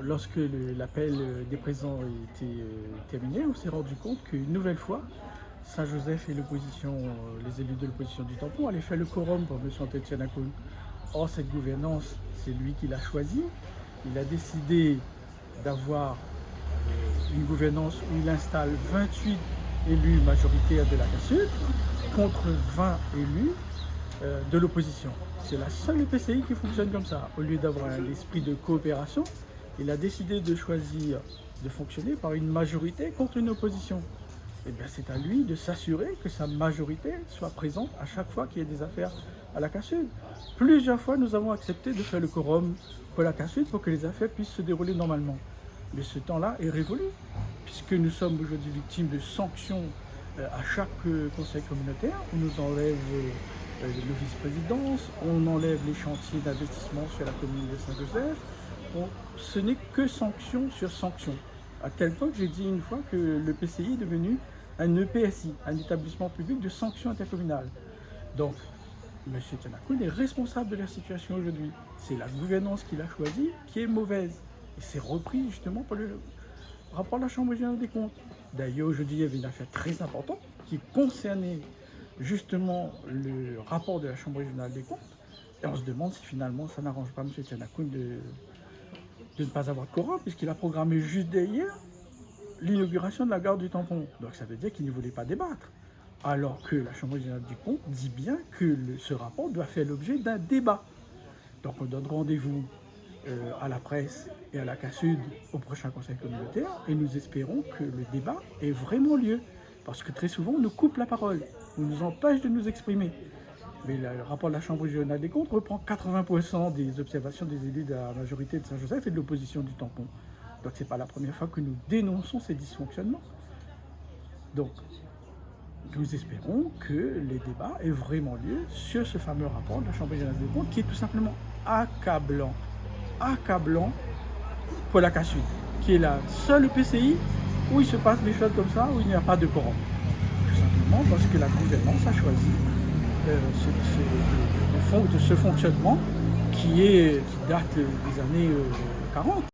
lorsque l'appel des présidents était terminé, on s'est rendu compte qu'une nouvelle fois, Saint-Joseph et l'opposition, les élus de l'opposition du tampon allaient faire le quorum pour M. Etienne Akoun. Or, cette gouvernance, c'est lui qui l'a choisie. Il a décidé d'avoir une gouvernance où il installe 28 élus majoritaires de la CASUD contre 20 élus de l'opposition. C'est la seule EPCI qui fonctionne comme ça. Au lieu d'avoir un esprit de coopération, il a décidé de choisir de fonctionner par une majorité contre une opposition. Et bien c'est à lui de s'assurer que sa majorité soit présente à chaque fois qu'il y a des affaires à la CASUD. Plusieurs fois, nous avons accepté de faire le quorum pour la CASUD pour que les affaires puissent se dérouler normalement. Mais ce temps-là est révolu, puisque nous sommes aujourd'hui victimes de sanctions à chaque conseil communautaire. On nous enlève le vice-présidence, on enlève les chantiers d'investissement sur la commune de Saint-Joseph. Ce n'est que sanction sur sanction. À tel point que j'ai dit une fois que le PCI est devenu un EPSI, un établissement public de sanctions intercommunales. Donc, M. Etienne Akoun est responsable de la situation aujourd'hui. C'est la gouvernance qu'il a choisie qui est mauvaise. Et c'est repris justement par le rapport de la Chambre régionale des comptes. D'ailleurs, aujourd'hui, il y avait une affaire très importante qui concernait justement le rapport de la Chambre régionale des comptes. Et on se demande si finalement ça n'arrange pas M. Etienne Akoun de ne pas avoir de quorum, puisqu'il a programmé juste derrière l'inauguration de la gare du tampon. Donc ça veut dire qu'il ne voulait pas débattre. Alors que la Chambre régionale des comptes dit bien que ce rapport doit faire l'objet d'un débat. Donc on donne rendez-vous à la presse et à la CASUD au prochain conseil communautaire et nous espérons que le débat ait vraiment lieu. Parce que très souvent on nous coupe la parole, on nous empêche de nous exprimer. Mais le rapport de la Chambre régionale des comptes reprend 80% des observations des élus de la majorité de Saint-Joseph et de l'opposition du tampon. Donc ce n'est pas la première fois que nous dénonçons ces dysfonctionnements. Donc nous espérons que les débats aient vraiment lieu sur ce fameux rapport de la Chambre régionale des comptes qui est tout simplement accablant pour la CASUD, qui est la seule PCI où il se passe des choses comme ça, où il n'y a pas de quorum. Tout simplement parce que la gouvernance a choisi ce fonctionnement qui date des années 40.